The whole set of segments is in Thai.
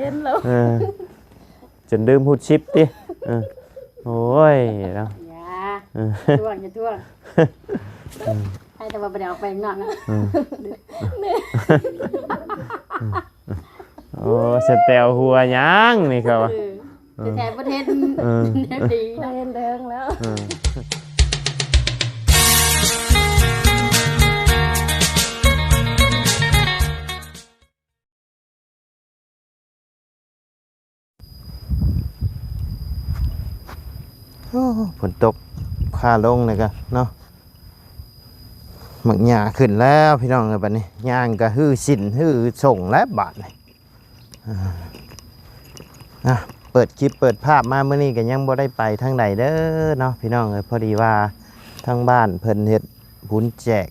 เห็นแล้วจนดื่มพูดชิปดิโอ้ยเนาะอย่าท่วงอย่าท่วงให้แต่ว่าไปเดี๋ยวไปนอนนะโอ้สเตลหัวยังนี่เขาแทนประเทศดีเห็นเดิงแล้วฝนตกค่าลงเลยกันเนาะหมักหญ้าขึ้นแล้วพี่น้องเลยบัดนี้ย่างก็ฮื้อสินฮื้อส่งแล้วบาดนี่เปิดคลิปเปิดภาพมาเมื่อนี้ก็ยังบ่ได้ไปทางใดเด้อเนาะพี่น้องเลยพอดีว่าทางบ้านเพิ่นเฮ็ดบุญแจก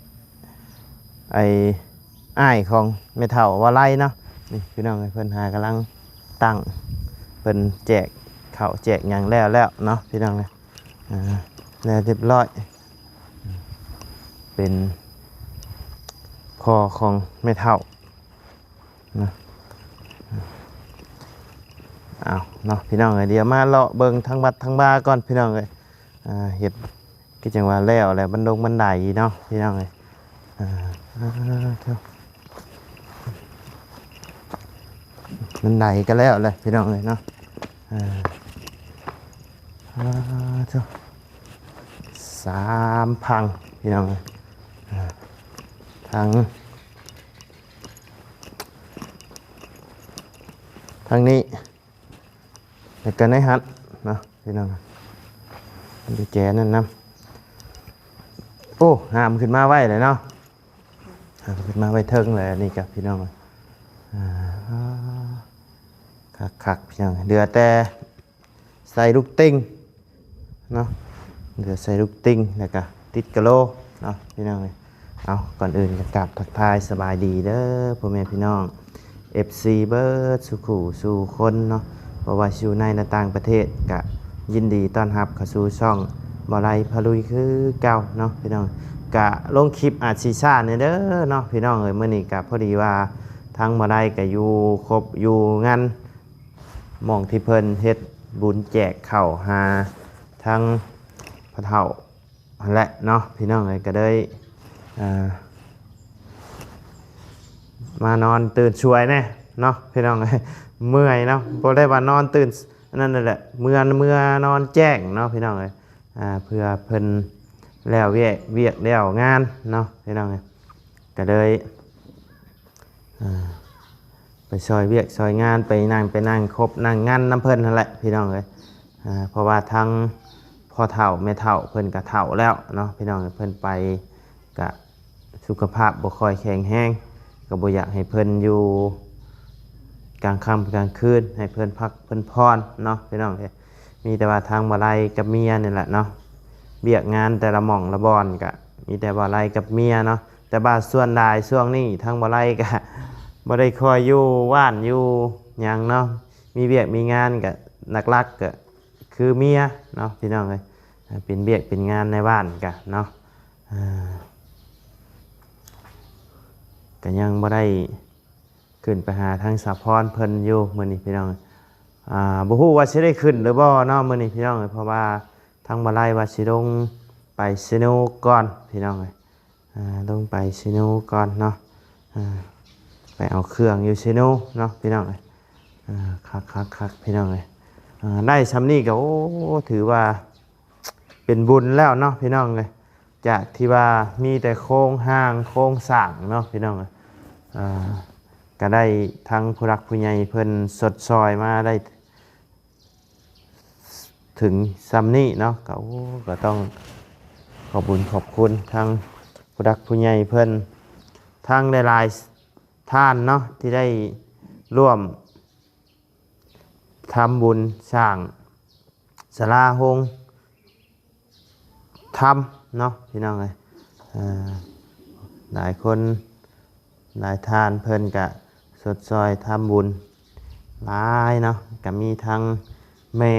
ไอ้ายของแม่เฒ่าว่าไล่เนาะนี่พี่น้องเลยเพิ่นหากำลังตั้งเพิ่นแจกข้าวแจกหยังแล้วเนาะพี่น้องเลยแล้วเรียบร้อยเป็นคอของแม่เฒ่านะเอาเนาะพี่น้องเลยเดี๋ยวมาเลาะเบิ่งทั้งวัดทั้งบ้าก่อนพี่น้องเลยเห็ดก็จังว่าแล้วบันดงบันไดเนาะพี่น้องเลยบันไดก็แล้วเลยพี่น้องเลยเนาะ3 พังพี่น้องเลยทางนี้แล้วก็ในฮัทเนาะพี่น้องดูแจนั่นนะโอ้หามขึ้นมาไว้เลยเนาะหามขึ้นมาไว้เทิงเลยนี่กับพี่น้องคักพี่น้องเดือแต่ใส่ลูกติ้งเนาะเดือใส่ลูกติ้งแล้วก็ติดกะโลเนาะพี่น้องเลยเอาก่อนอื่นจะกลับทักทายสบายดีเด้อพ่อแม่พี่น้อง FC เบิร์ดสุขูสู่คนเนาะเพราะว่าอยู่ในและต่างประเทศกะยินดีต้อนรับเข้าสู่ช่องบ่ไรพะลุยคือเก่าเนาะพี่น้องกะลงคลิปอาจสิซ่าเนี่ยเด้อเนาะพี่น้องเอ้ยมื้อนี้กะพอดีว่าทั้งบ่ไรกะอยู่ครบอยู่งานหม่องที่เพิ่นเฮ็ดบุญแจกข้าวหาทั้งพระเฒ่าและเนาะพี่น้องเอ้ยก็ได้มานอนตื่นช่วยแน่เนาะพี่น้องเมื่อยเนาะบ่ได้ว่านอนตื่นนั่นแหละเมื่อนอนแจ้งเนาะพี่น้องเพื่อเพิ่นแล้วเวียกแล้วงานเนาะพี่น้องก็เลยไปซอยเวียกซอยงานไปนั่งครบนั่งงานน้ำเพิ่นนั่นแหละพี่น้องเพราะว่าทั้งพ่อเฒ่าแม่เฒ่าเพิ่นก็เฒ่าแล้วเนาะพี่น้องเพิ่นไปก็สุขภาพบ่ค่อยแข็งแรงก็บ่อยากให้เพิ่นอยู่กลางค่ำกลางคืนให้เพิ่นพักเพิ่นพรเนาะพี่น้องมีแต่ว่าทางบ่ไรกับเมียนี่แหละเนาะเบียกงานแต่ละหม่องละบอนก็มีแต่บ่ไรกับเมียเนาะแต่บ้านส่วนใดช่วงนี้ทางบ่ไรก็บ่ได้คอยอยู่ว่านอยู่หยังเนาะมีเบียกมีงานก็หลักๆก็คือเมียเนาะพี่น้องเป็นเบียกเป็นงานในบ้านก็เนาะก็ยังบ่ได้ขึ้นไปหาทางสะพรเพิ่นอยู่มื้อนี้พี่น้องบ่ฮู้ว่าสิได้ขึ้นหรือบ่เนาะมื้อนี้พี่น้องเพราะว่าทางบ่ไล่ว่าสิลงไปซิโนก่อนพี่น้องลงไปซิโนก่อนเนาะไปเอาเครื่องอยู่ซิโนเนาะพี่น้องคักพี่น้องได้ซำนี้ก็โอ้ถือว่าเป็นบุญแล้วเนาะพี่น้องจากที่ว่ามีแต่โครงห้างโครงสร้างเนาะพี่น้องก็ได้ทั้งผู้รักผู้ใหญ่เพิ่นสดซอยมาได้ถึงซัมนี่เนาะก็ต้องขอบคุญขอบคุณทั้งผู้รักผู้ใหญ่เพิ่นทั้งหลายๆท่านเนาะที่ได้ร่วมทำบุญสร้างศาลาโฮงธรรมเนาะพี่น้องหลายคนหลายท่านเพิ่นกะสดซอยทำบุญหลายเนาะก็มีทั้งแม่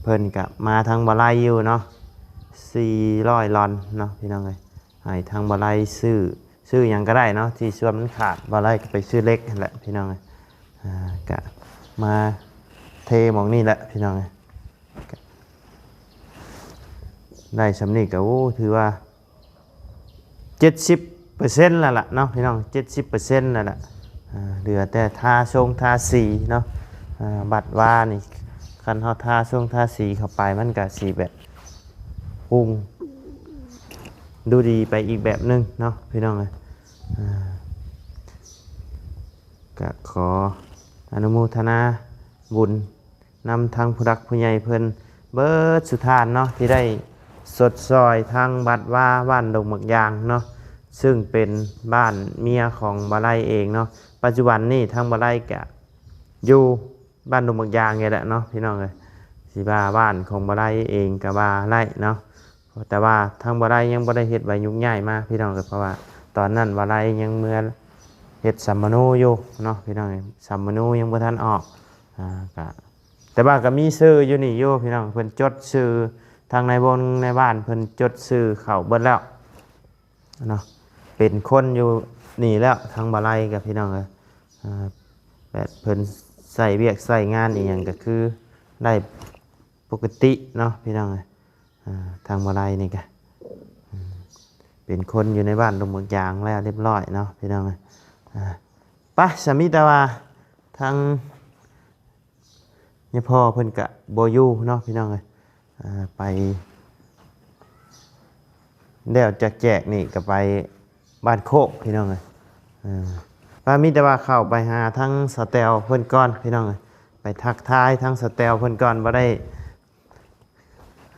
เพิ่นกะมาทั้งบ่ไล่อยู่เนาะ400 ลอนเนาะพี่น้องให้ทั้งบ่ไล่ซื้อหยังก็ได้เนาะที่ส่วนมันขาดบ่ไล่ก็ไปซื้อเล็กนั่นแหละพี่น้อง กะมาเทหมองนี่แหละพี่น้องก็ได้สำนีก็โอ้ถือว่า70%แล้วล่ะเนาะพี่น้อง70%แล้วล่ะเหลือแต่ทาทรงทาสีเนาะบัดว่านี่คันเฮาทาทรงทาสีเข้าไปมันก็สีแบบปรุงดูดีไปอีกแบบนึงเนาะพี่น้องก็ขออนุโมทนาบุญนำทางผู้รักผู้ใหญ่เพิ่นเบิดสุทานเนาะที่ได้สดซอยทางบัดว่าบ้านดงหมักยางเนาะซึ่งเป็นบ้านเมียของบาไลเองเนาะปัจจุบันนี่ทางบาไลกะอยู่บ้านดงหมักยางไงแหละเนาะพี่น้องเลยสิบาบ้านของบาไลเองกับบาไลเนาะแต่ว่าทางบาไลยังบ่ได้เฮ็ดไว้ยุ่งยากมากพี่น้องเลยเพราะว่าตอนนั้นบาไลยังเมื่อเฮ็ดสัมมโนอยู่เนาะพี่น้องสัมมโนยังบ่ทันออกก็แต่ว่าก็มีชื่ออยู่นี่อยู่พี่น้องเพิ่นจดชื่อทางในบนในบ้านเพิ่นจดชื่อเข้าเบิดแล้วเนาะเป็นคนอยู่นี่แล้วทางบาไลกับพี่น้องเลยแบบเพิ่นใส่เวียกใส่งานอีกอย่างก็คือได้ปกติเนาะพี่น้องเลยทางบาไลนี่ก็เป็นคนอยู่ในบ้านลงเมืองยางแล้วเรียบร้อยเนาะพี่น้องเลยไปสามีตาว่าทางเนี่ยพ่อเพิ่นกะโบยูเนาะพี่น้องเลยไปเดี๋ยวจะแจกนี่ก็ไปบ้านโคกพี่น้องเลยป้ามีแต่ว่าเข้าไปหาทั้งสเตลเพิ่นก้อนพี่น้องเลยไปทักทายทั้งสเตลเพิ่นก้อนบ่ได้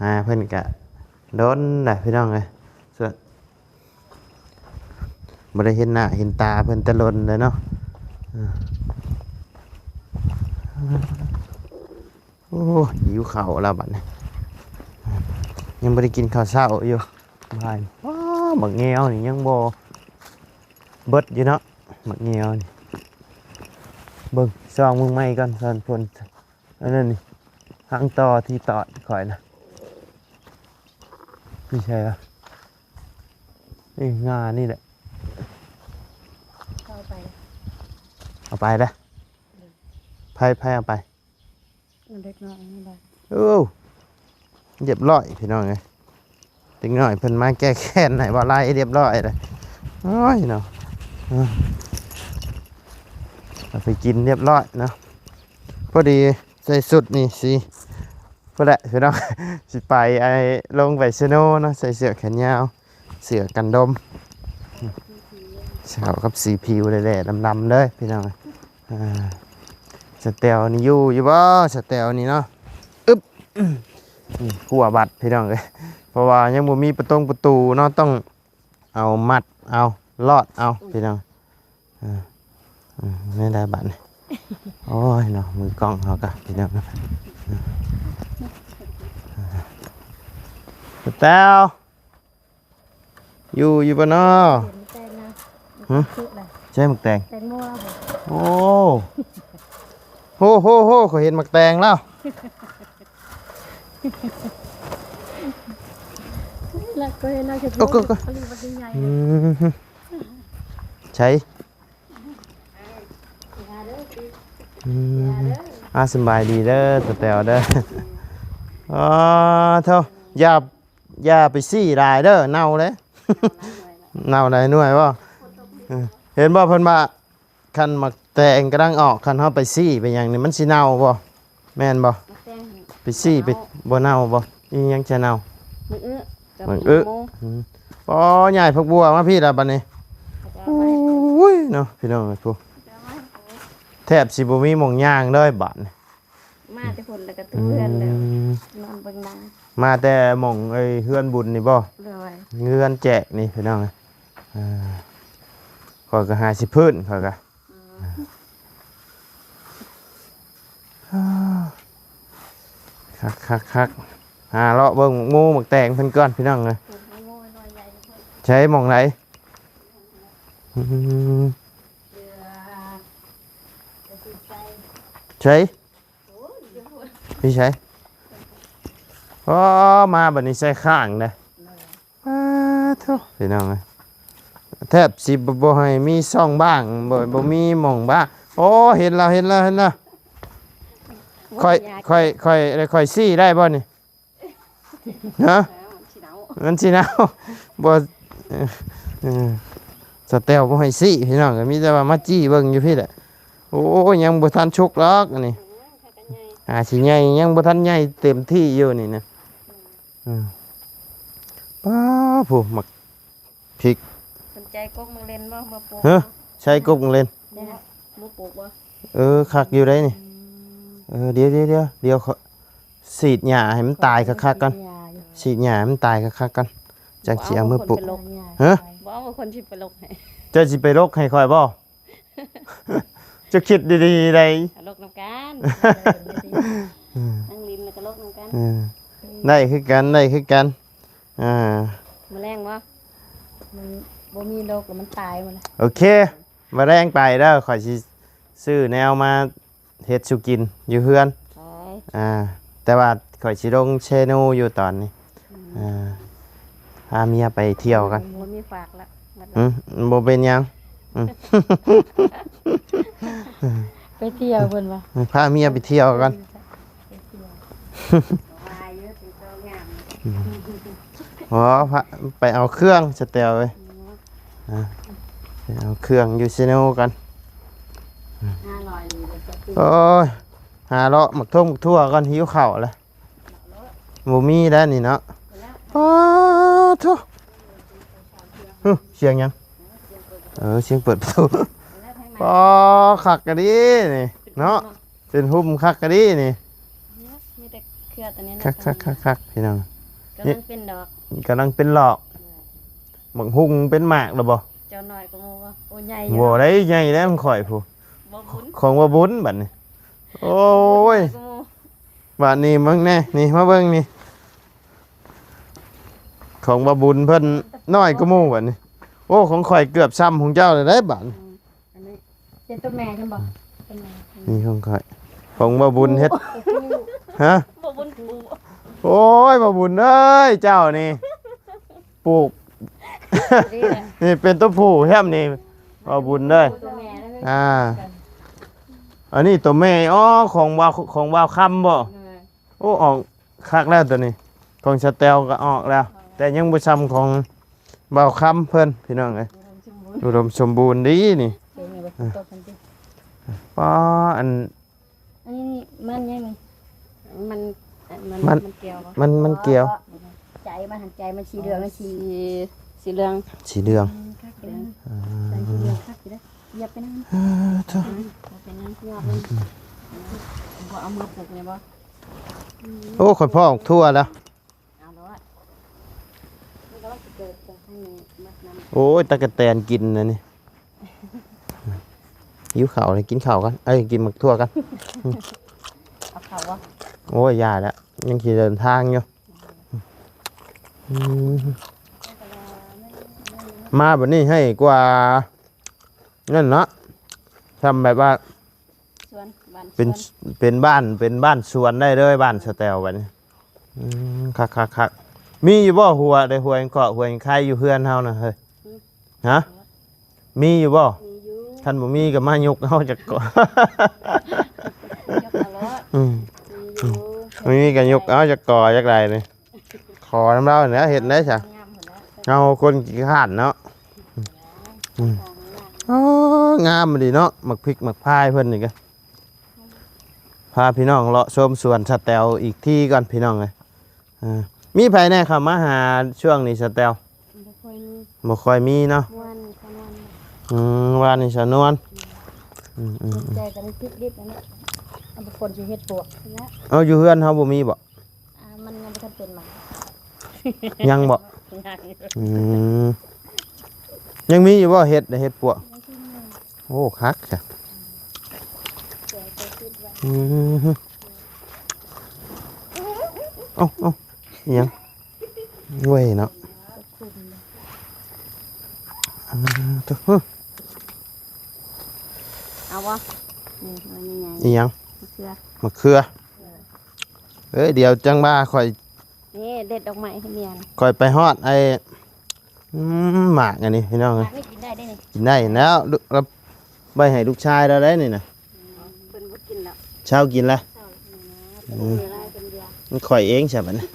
หาเพิ่นกะโดนได้พี่น้องเลยบ่ได้เห็นหน้าเห็นตาเพิ่นตะลนเลยเนาะโอ้หิวข้าวแล้วบัดนี้ยังบ่ได้กินข้าวเช้าอยู่บ้านหมักเงี้ยวนี่ยังบ่เบิดอยู่เนาะหมักเงี้ยวนี่เบิ่งซองมึงไม่ก่อนซ่อนพ่นอันนั้นนี่หางต่อที่ต่อข่อยนะนี่ใช่ปะนี่งานี่แหละเอาไปได้ไพ่เอาไปเล็กน้อยไม่ได้เรียบร้อยพี่น้องไงเด็กน้อยเพิ่นมาแก้แค้นไหนว่าไล่เรียบร้อยเลยโอ้ยเนาะเอาไปกินเรียบร้อยเนาะพอดีใส่สุดนี่สิพอแหละพี่น้องสิไปลงไปสโนว์เนาะใส่เสื้อแขนยาวเสื้อกันดมเช้ากับสีผิวแหล่ๆดำๆเลยพี่น้องสเตลนี่อยู่บ่สเตลนี่เนาะอึ๊บหัวบัดพี่น้องเลยเพราะว่ายังบ่มีประตูเนาะต้องเอามัดเอาลอดเอาพี่น้องไม่ได้บัดนี่โอ้ยเนาะมือกล้องเขากะพี่น้องสเตลอยู่บ่เนาะใช่หมึกแตง แตงโม โอ้โหเขาเห็นหมึกแตงแล้ว แล้วก็น่าจะ ก็ใช่สบายดีเด้อสเตลเด้อเท่าอย่าไปซี่รายเด้อเน่าเลยเน่าได้หน่วยบ่เห็นบ่เพิ่นว่าคันหมักแตงกำลังออกคันเฮาไปซี่ไปอย่างนี้มันสิเน่าบ่แม่นบ่ไปซี่ไปบ่เน่าบ่อีหยังจะเน่ามึงปอใหญ่พักบัวมาพี่ละบัดนี้อุ้ยเนาะพี่น้องพวกแทบสิบ่มีหม่องย่างเลยบัดนี้มาแต่คนแล้วก็ตู้เฮือนแล้วนอนเบิ่งหนังมาแต่หม่องเฮือนบุญนี่บ่เฮือนแจกนี่พี่น้องข้อยก็หาสิพื้นข้อยก็คักหาเลาะเบิ่งหมูหมักแตงเพิ่นก่อนพี่น้องเลยใช้หม่องไหนใช้พี่ใช้มาบัดนี้ใส่ข้างเลยเท่าพี่น้องเลยแทบสิบ่ให้มีซ่องบ้างบ่มีหม่องบ้าง โอ้เห็นแล้วค่อยซี่ได้บ่นี่ฮะ สิเอา มันสิหนาวบ่เออสแตลบ่ให้ซี่พี่น้องก็มีแต่ว่ามาจี้เบิ่งอยู่พี่แหละโอ้ยังบ่ทันชุกหรอกอันนี้สิใหญ่ยังบ่ทันใหญ่เต็มที่อยู่นี่นะป้าผู้หมักพริก สนใจกกมึงเล่นบ่มาปลูก เฮ้อใช้กุ๊กเล่น ได้นะมาปลูกบ่ คักอยู่ได้นี่เดี๋ยวเขาฉีดหญ้าให้มันตายคักๆกันฉีดหญ้าให้มันตายคักๆกันจังสิเอามือปลูกฮะ บ่เอาคนที่ไปลกให้ เจ้าสิไปรกให้ค่อยบ่ จะคิดดีๆได้ ลกน้ำกันนั่งริมแล้วก็ลกน้ำกัน ได้คือกันอ่า แมลงบ่มันบ่มีโรคแล้วมันตายหมดเลย โอเคมาแรงไปเด้อข่อยสิซื้อแนวมาเฮ็ดสุกินอยู่เฮือน ไป แต่ว่าข่อยสิลงเชนูอยู่ตอนนี้พาเมียไปเที่ยวกัน บ่มีฝากละ บ่เป็นหยัง ไปเที่ยวเพิ่นว่า พาเมียไปเที่ยวกัน วายเยอะสิโตงาม อ๋อพาไปเอาเครื่องสเตลเลยไปเอาเครื่องอยู่เชนูกัน 500นี่ก็สิ โอ้ยหาเลาะหมักทุ่งหมักทั่วก่อนหิวข้าวแล้วบ่มีแล้วนี่เนาะอ้าวโธ่เสียงหยังเสียงเปิดประตูปอคักกะดีนี่เนาะเป็นหุ่มคักกะดีนี่ มีแต่เครือตัวนี้นะ คักพี่น้อง กำลังเป็นดอก กำลังเป็นหลอกบักหุ่งเป็นหมากแล้วบ่ เจ้าน้อยก็โมว่าโอ้ใหญ่ บ่ได้ใหญ่แล้วมันข่อยผู้ บ่บุญ ของว่าบุญบัดนี้โอ้ย ก็โม บัดนี้มึงแน่นี่มาเบิ่งนี่ของว่าบุญเพิ่นน้อยก็หมู่บัดนี้โอ้ของข่อยเกือบซ้ำของเจ้าเลยได้บัดนี้ อันนี้เป็นตัวแม่ใช่บ่เป็นแม่ นี่ของข่อยของว่าบุญเฮ็ดฮะ บ่บุญปู โอ้ยว่าบุญเอ้ยเจ้านี่ปลูก นี่แหละ นี่เป็นตัวผู้แฮมนี่ว่าบุญเด้ย ตัวแม่แล้ว อันนี้ตัวแม่อ๋อของวาวคำบ่โอ้ออกคักแล้วตัวนี้ของสเตลก็ออกแล้ว แต่ยังบ่ซ้ำของวาวคำเพิ่นพี่น้องเอ้ยอุดมสมบูรณ์ดีนี่ เป็นไงบ่ตกกันติ ป้าอัน อันนี้มันยังไง มันเกี่ยวบ่ มันเกี่ยว ใจมันหันใจมันสีเหลืองมันสี สีเหลือง สีเหลือง คักไปนั่นใจสีเหลืองคักไปได้เหยียบไปนั่น บ่เป็นหยังยอดมันบ่เอามือปลูกเนี่ยบ่ โอ้ข่อยพ่อออกทั่วแล้ว เอาแล้วอะมันก็ว่าสิเกิดจะให้มัดน้ำ โอ้ยตะกะแตนกินนะนี่หิวข้าวเลยกินข้าวกันเอ้ยกินหมักทั่วกัน เอาเขาวะ โอ้ยยาแล้วยังขี่เดินทางอยู่มาแบบนี้ให้กว่านั่นเนาะทำแบบว่า สวนบ้านส เป็น วน บ้านสวนได้เลยบ้านสแตลแบบนี้คักมีอยู่บ่หัวได้หัวยังเกาะหัวยังใครอยู่เพื่อนเฮานะเฮ้ยฮะมีอยู่บ่ มีอยู่ ท่านบ่มีก็มายกเฮาจากเกาะ ยกเอาแล้วอะ อืม มีอยู่ มีก็ยกเอาจากเกาะจากใดนี่ขอน้ำเราเนี่ยเห็นได้จ้ะ งามหมดแล้ว เอาคนขี้ขลาดเนาะอ๋องามมันดีเนาะหมักพริกหมักพายเพิ่นนี่ก็พาพี่น้องเลาะชมสวนสแตลอีกที่ก่อนพี่น้องเลยมีไผแน่เข้ามาหาช่วงนี้สแตล บ่ค่อยมี บ่ค่อยมีเนาะ ม่วนขนม ว่านี่สะนวน ใจกันพริกดิบนั่นแหละเอาไปคนสิเฮ็ดปวกแล้ว เอาอยู่เฮือนเฮาบ่มีบ่ มันยังบ่ทันเป็นหมา ยังบ่ งานอยู่ ยังมีอยู่บ่เฮ็ดเฮ็ดปวกโอ้คักจ้ะเอ้าอิหยังเว้ยเนาะตัว เอาวะนี่มันยังไง อิหยัง เสื้อ มะเขือเดี๋ยวจังบ้าค่อย นี่เด็ดดอกไม้ให้เมียนะ ค่อยไปฮอดไอ้หมากอันนี้พี่น้อง ห เอ้ มาย กนี่กินได้ได้นี่ กินได้แล้ว ไว้ให้ลูกชายเราได้นี่นะ เพิ่นบ่กินแล้ว เช้ากินละ เช้านี่นะเพิ่นมีอะไรเป็นเดียว มันข่อยเองใช่ไหมนะ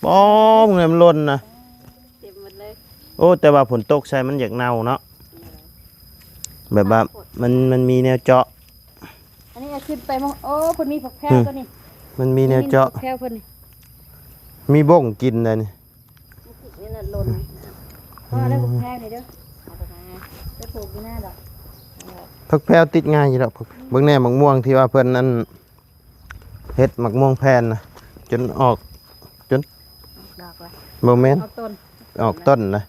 ป้อมเลยมันหล่นนะ เต็มหมดเลย โอ้แต่ว่าฝนตกใช่มันอยากเน่าเนาะแบบว่ามันมีแนวเจาะ อันนี้ก็ขึ้นไปมองโอ้เพิ่นมีผักแพรวตัวนี้ มันมีแนวเจาะ ผักแพรวเพิ่นนี่ มีบ้งกินเลยนี่ นี่น่ะหล่นพ่อได้ผักแพรวนี่เด้อเอาไปมาจะปลูกอยู่หน้าดอก พักแพรวติดง่ายอยู่แล้วเบิ่งแน่หมักม่วงที่ว่าเพิ่นนั่นเฮ็ดหมักม่วงแผ่นนะจนออก ดอกละ โมเมนต์ เอาต้น ออกต้นนะ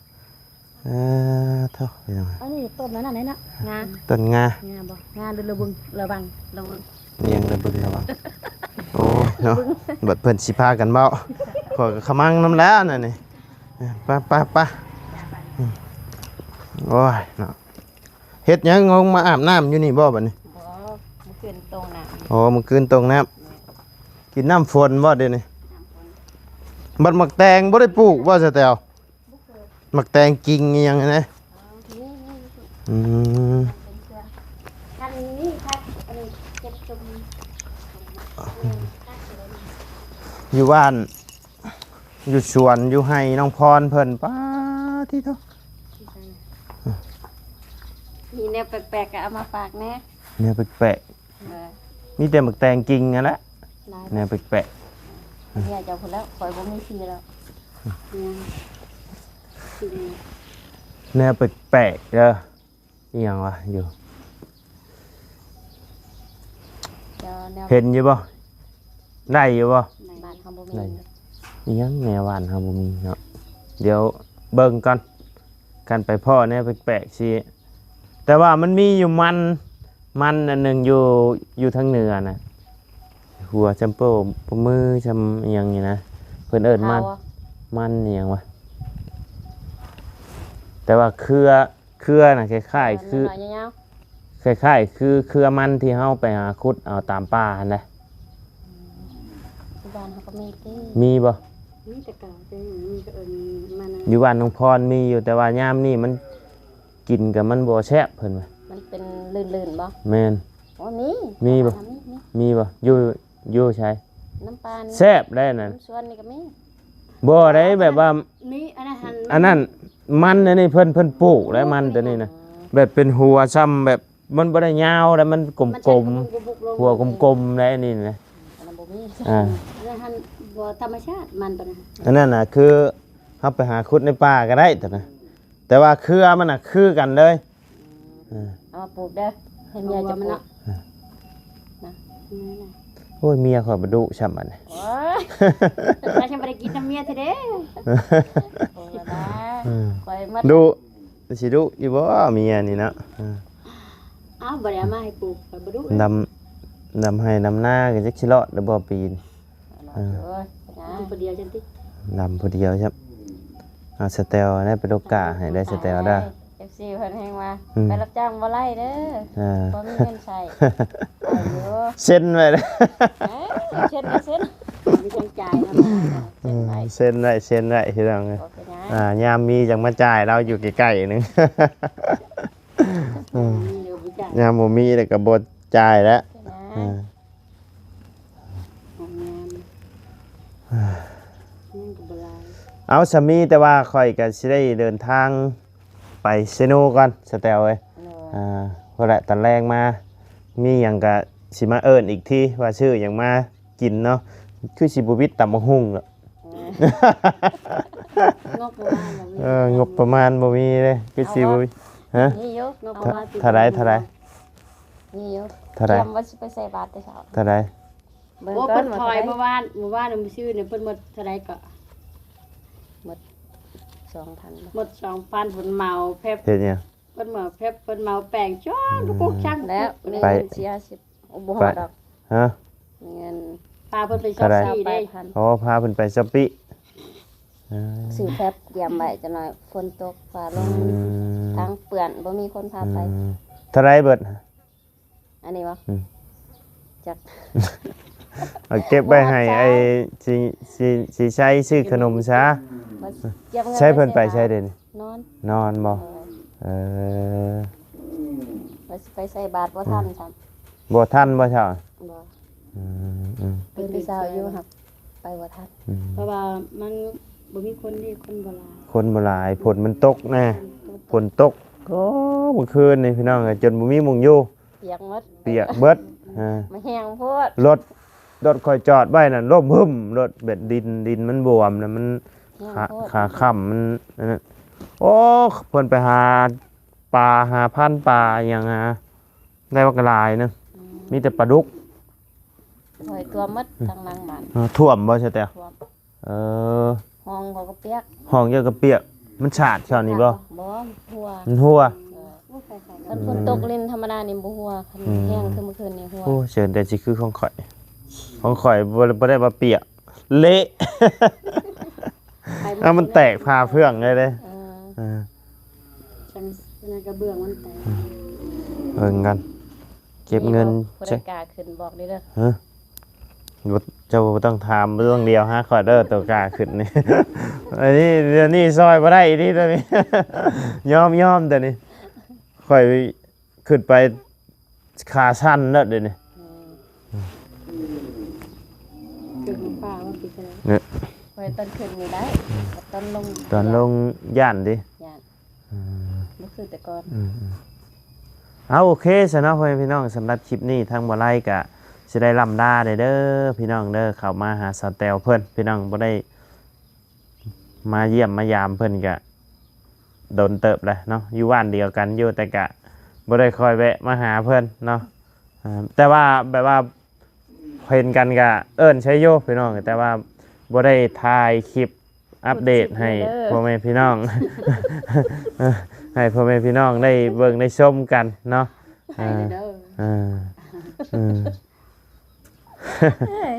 เท่าไหร่ อันนี้ต้นนั้นน่ะไหนน่ะงา ต้นงาง าบ่งาดูระบึงระวังระวัง เนียงระเบึงระวังโอ้เนาะบัดเพิ่นสิพากันเบ้าขอยก็ขมังน้ำแล้วนั่นนี่ไปโอ้ยเนาะเฮ็ดหยังงงมาอาบน้ำอยู่นี่บ่บัดนี้ บ่มันขึ้นตรงน่ะ โอ้มื้อคืนตรงน้ำกินน้ำฝนบ่เดี๋ยวนี้บัดหมักแตงบ่ได้ปลูกบ่ซะแตวหมักแตงกิ่งอีหยังนะ นี่ อืม คันนี้คันอันนี้เก็บตรงนี้ อยู่บ้านอยู่สวนอยู่ไห้น้องพรเพิ่นป้าที่เท่า มีแนวแปลกๆก็เอามาฝากแน่ เนี่ยแปลกๆมีแต่หมึกแตงกิงนั่นแหละ หลาย เนี่ยแปลก เนี่ยเจ้าพุ่นแล้วข่อยบ่มีทีแล้วเนี่ยทีนี้ ๆเนี่ยแปลกๆเด้ออีหยังวะอยู่ เจ้าแนว เห็นอยู่บ่ได้อยู่บ่ ในบ้านเขาบ่มี ได้อีหยังแนวหวานเฮาบ่มีเนาะเดี๋ยวเบิ่งก่อนกันไปพ่อเนี่ยแปลกๆสิแต่ว่ามันมีอยู่มันอันหนึงอยู่ทางเหนือนะหัวจัมโป้มือจำอีหยังนี่นะเพิ่นเอิ้นมันอีหยังวะแต่ว่าเครือน่ะคล้ายๆคือ หน่อยยาว คล้ายๆคือเครือมันที่เฮาไปหาขุดเอาตามป่าหั่นนะ ๆที่บ้านเขาก็มีติ มีบ่ มีแต่เก่าแต่มีก็มัน อยู่บ้านน้องพรมีอยู่แต่ว่ายามนี้มันกินกับมันบ่แซ่บเพิ่นว่า มันเป็นลื่นๆบ่ แม่น อ๋อมี มีบ่ มีบ่อยู่ใช่ น้ำปลานี่ แซ่บได้นั่น น้ำส่วนนี่ก็มี บ่ได้แบบว่า มีอันนั้นหั่น อันนั้นมันอันนี้เพิ่นปลูกแล้วมันตัวนี้นะแบบเป็นหัวซ้ำแบบมันบ่ได้ยาวแล้วมันกลมๆหัวกลมๆได้อันนี้นะ อันนั้นบ่มี อ่า อันนั้นหั่นบ่ธรรมชาติมันตัวนั้น อันนั้นน่ะคือเฮาไปหาขุดในป่าก็ได้แต่นะแต่ว่าเครือมันน่ะคือกันเลยอ่า เอามาปลูกเด้อให้เมียจะปลูกนะ โอ้ยเมียข่อยบ่ดุช่ำอันนี้ โอ้ยถ้าฉันบ่ได้กินน้ำเมียเท่เด้โอ้ยนะข่อยมา ดุสิดุอยู่บ่เมียนี่เนาะ อ้าวบ่ได้เอามาให้ปลูกข่อยบ่ดุ ดำให้ดำหน้าก็จักสิเลาะหรือบ่ปีน โอ้ยนะผู้เดียวจังติ ดำผู้เดียวครับเอาสเตลได้เป็นโอกาสให้ได้สเตลได้ FC เพิ่นแฮงว่าไปรับจ้างบ่ไล่เด้อบ่มีเงินใช้เอาอยู่ เส้นไว้เลย เช่นเช่นมีจังจ่ายนะเช่นไป เส้นได้ที่เราไง โอเคนะ ยามมีจังมาจ่ายเราอยู่ใกล้ๆนึง เดี๋ยววิจารณ์ ยามบ่มีแล้วก็บ่จ่ายแล้ว นะ อ่า ของงานนี่ก็บ่ลาย เอาสามีแต่ว่าข่อยก็สิได้เดินทางไปเซโนก่อนสเตลเอ้ย เนาะ เพราะแหละตอนแรกมามีหยังก็สิมาเอิ้นอีกทีว่าชื่อหยังมากินเนาะคือสิบ่วิตตำบักหุ่งเนาะ งบประมาณ งบประมาณบ่มีเลยคือสิบ่มีฮะ นี่ยกงบประมาณ เท่าไร นี่ยก เท่าไร จำว่าสิไปใส่บาตรแต่เช้า เท่าไร โอ้เพิ่นถอยเมื่อวานมันชื่อเนี่ยเพิ่นหมดเท่าไรก็หมด 2,000หมด 2,000เพิ่นเมาแพบ เฮ็ดหยัง เพิ่นมาเพบเพิ่นมาแป้งจ้อนทุกพวกช่างแล้ว ไป เสีย10บ่ฮอดดอก ฮะ เงินพาเพิ่นไป เท่าไหร่ ช็อปซี่ได้ อ๋อพาเพิ่นไปช้อปปี้ ซื้อแพบเตรียมไว้จักหน่อยฝนตกฟ้าลงทางเปื้อนบ่มีคนพาไป เท่าไรเบิด อันนี้บ่ อืม จัก เอาเก็บไว้ให้ไอ้สิใช้ซื้อขนมซะ บ่เก็บเงิน ใช้เพิ่นไปใช้เด่น นอน นอนบ่เออ ว่าสิไปใส่บาตรบ่ทันซ้ำ บ่ทันบ่เช้า บ่ อืม ตื่นแต่เช้าอยู่ครับไปบ่ทัน เพราะว่ามันบ่มีคนที่คนโบราณ คนบ่หลายฝนมันตกแน่ฝนตกก็เมื่อคืนนี่พี่น้องเอ้ยจนบ่มีหมุงอยู่ เปียกหมด เปียกเบิดมาแห้งโพด รถค่อยจอดไว้นั่นล่มหึมรถเบ็ดดินมันบวมน่ะมัน แห้งโพด ขาค่ำมันนั่นน่ะโอ้เพิ่นไปหาปลาหาพันธุ์ปลาอหย่างได้ว่ากระลายนึงมีแต่ปลาดุก ถอยตัวหมดทางหลังบ้าน ท่วมบ่ใช่แต่ ท่วม เออ ห้องเขาก็เปียก ห้องเยอะกระเปียกมันฉาดเท่านี้บ่ บ่หัว มันหัว คันฝนตกลิ้นธรรมดานี่บ่หัวคันแห้งคือเมื่อคืนนี่หัว โอ้เชิญแต่สิคือของข่อยบ่ได้ว่าเปียกเละ เอามันแตกพาเพื่องเลยเด้ เออ จังกระเบื้องมันแตก เอิ้นกันเก็บเงิน ผู้ใด ใช่ กล้าขึ้นบอกได้เด้อ ฮะบ่เจ้าบ่ต้องถามเรื่องเดียวฮะขอเด้อตัวกล้าขึ้นนี่ อันนี้เดี๋ยวนี้ซอยบ่ได้อีนี่ตัวนี้ ยอมตัวนี้ค่อยขึ้นไปขาสั้นแล้วเดี๋ยวนี้ เกิดของป้าว่าปิดกันแล้ว เนี่ย ไว้ต้นขึ้นนี่ได้แต่ต้นลง ตอนลงย่านดิ ย่านบ่คือแต่ก่อน เอาโอเคสำหรับพี่น้องสำหรับคลิปนี้ทางบ่ไล่กะสิได้ลำลาเด้อพี่น้องเด้อเข้ามาหาสาวแตวเพิ่นพี่น้องบ่ได้มาเยี่ยมมายามเพิ่นกะโดนเติบเลยเนาะอยู่บ้านเดียวกันอยู่แต่กะบ่ได้คอยแวะมาหาเพิ่นเนาะแต่ว่าแบบว่าเห็นกันกะเอิ้นใช้โยพี่น้องแต่ว่าบ่ได้ถ่ายคลิปอัปเดตให้พ่อแม่พี่น้อง ให้พ่อแม่พี่น้องได้เบิ่งได้ชมกันเนาะ ให้เด้อ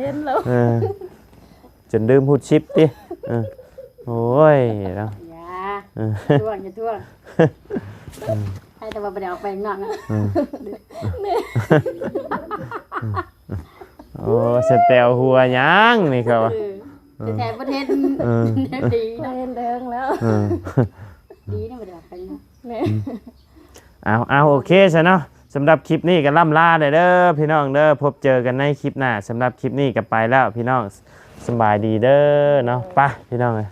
เห็นแล้ว จนลืมพูดชิปดิโอ้ยเนาะ อย่าท่วงอย่าท่วงให้แต่ว่าบ่ได้ออกไปข้างนอกนะ โอ้สแตลหัวยังนี่เขาว่า แต่แทนประเทศดีนะ เห็นเดิงแล้ว ดีนะบ่ได้ออกไปนะ เอาโอเคซะเนาะสำหรับคลิปนี้ก็ล่ำลาเด้อพี่น้องเด้อพบเจอกันในคลิปหน้าสำหรับคลิปนี้ก็ไปแล้วพี่น้องสบายดีเด้อเนาะไปพี่น้องเลย